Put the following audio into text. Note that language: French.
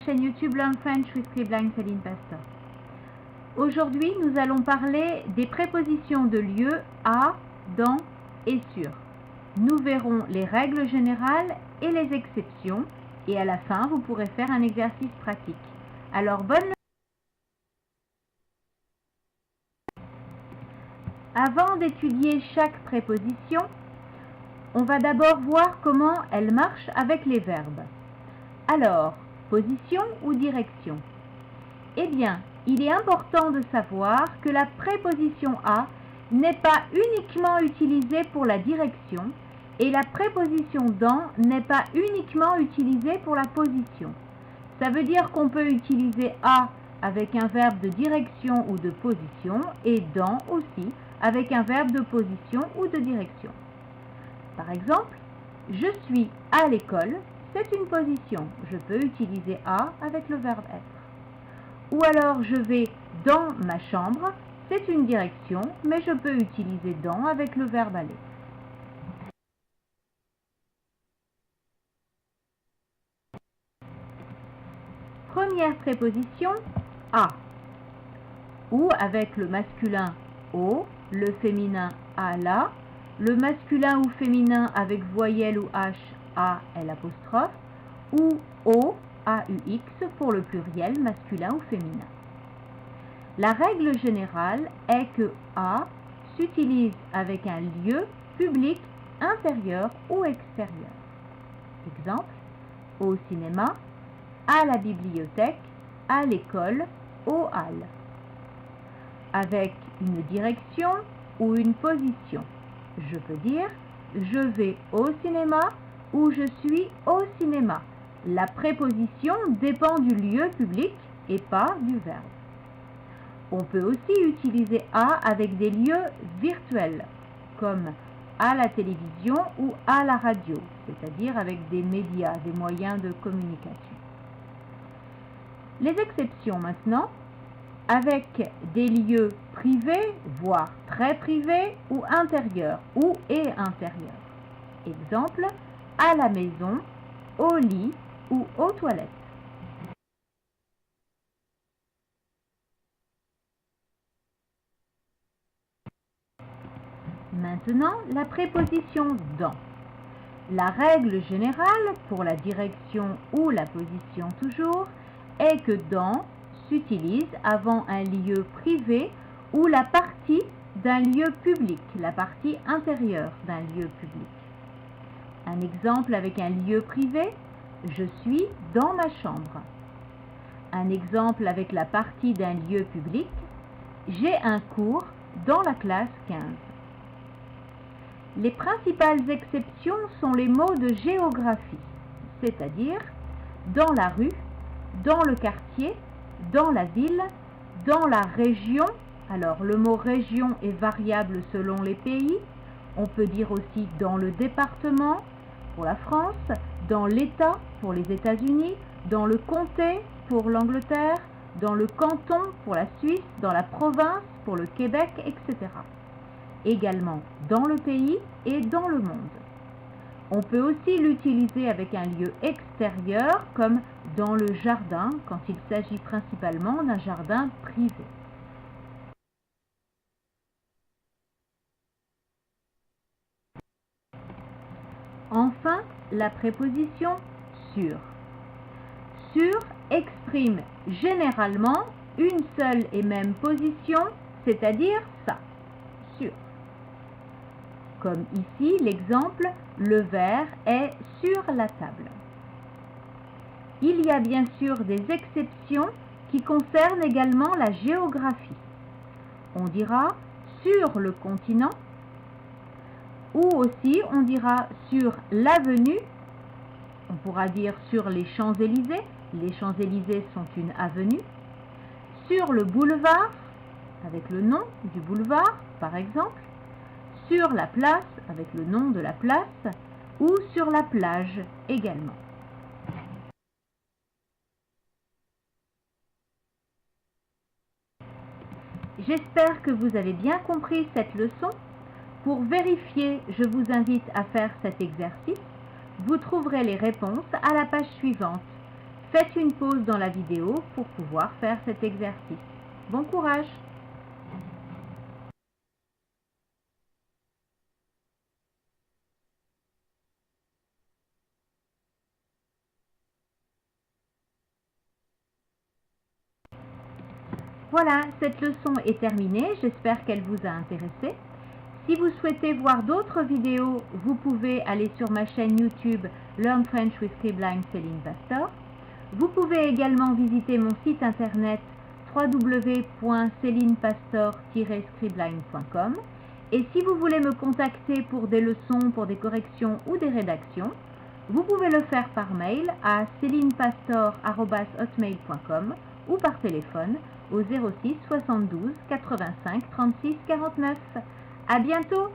chaîne YouTube Learn French with Cleveland Céline Pastor. Aujourd'hui, nous allons parler des prépositions de lieu à, dans et sur. Nous verrons les règles générales et les exceptions et à la fin, vous pourrez faire un exercice pratique. Alors, bonne leçon. Avant d'étudier chaque préposition, on va d'abord voir comment elle marche avec les verbes. Alors, position ou direction? Eh bien, il est important de savoir que la préposition à n'est pas uniquement utilisée pour la direction et la préposition dans n'est pas uniquement utilisée pour la position. Ça veut dire qu'on peut utiliser à avec un verbe de direction ou de position et dans aussi avec un verbe de position ou de direction. Par exemple, je suis à l'école, c'est une position. Je peux utiliser à avec le verbe être. Ou alors je vais dans ma chambre, c'est une direction, mais je peux utiliser dans avec le verbe aller. Première préposition, à, ou avec le masculin au, le féminin à la, le masculin ou féminin avec voyelle ou h, a, l apostrophe, ou au, AUX pour le pluriel masculin ou féminin. La règle générale est que à s'utilise avec un lieu public, intérieur ou extérieur. Exemple, au cinéma, à la bibliothèque, à l'école, aux halles. Avec une direction ou une position. Je peux dire je vais au cinéma ou je suis au cinéma. La préposition dépend du lieu public et pas du verbe. On peut aussi utiliser à avec des lieux virtuels, comme à la télévision ou à la radio, c'est-à-dire avec des médias, des moyens de communication. Les exceptions maintenant, avec des lieux privés, voire très privés, ou intérieurs, ou et intérieurs. Exemple, à la maison, au lit ou aux toilettes. Maintenant, la préposition dans. La règle générale, pour la direction ou la position toujours, est que dans s'utilise avant un lieu privé ou la partie d'un lieu public, la partie intérieure d'un lieu public. Un exemple avec un lieu privé, je suis dans ma chambre. Un exemple avec la partie d'un lieu public, j'ai un cours dans la classe 15. Les principales exceptions sont les mots de géographie, c'est-à-dire dans la rue, dans le quartier, dans la ville, dans la région. Alors le mot région est variable selon les pays. On peut dire aussi dans le département pour la France, dans l'État pour les États-Unis, dans le comté pour l'Angleterre, dans le canton pour la Suisse, dans la province pour le Québec, etc. Également dans le pays et dans le monde. On peut aussi l'utiliser avec un lieu extérieur comme dans le jardin quand il s'agit principalement d'un jardin privé. Enfin, la préposition sur. Sur exprime généralement une seule et même position, c'est-à-dire ça, sur. Comme ici, l'exemple, le verre est sur la table. Il y a bien sûr des exceptions qui concernent également la géographie. On dira sur le continent ou aussi on dira sur l'avenue. On pourra dire sur les Champs-Élysées. Les Champs-Élysées sont une avenue. Sur le boulevard, avec le nom du boulevard par exemple. Sur la place, avec le nom de la place, ou sur la plage également. J'espère que vous avez bien compris cette leçon. Pour vérifier, je vous invite à faire cet exercice. Vous trouverez les réponses à la page suivante. Faites une pause dans la vidéo pour pouvoir faire cet exercice. Bon courage! Voilà, cette leçon est terminée, j'espère qu'elle vous a intéressé. Si vous souhaitez voir d'autres vidéos, vous pouvez aller sur ma chaîne YouTube Learn French with Scribline Céline Pastor. Vous pouvez également visiter mon site internet www.celinepastor-scribline.com. Et si vous voulez me contacter pour des leçons, pour des corrections ou des rédactions, vous pouvez le faire par mail à celinepastor@hotmail.com ou par téléphone au 06 72 85 36 49. À bientôt!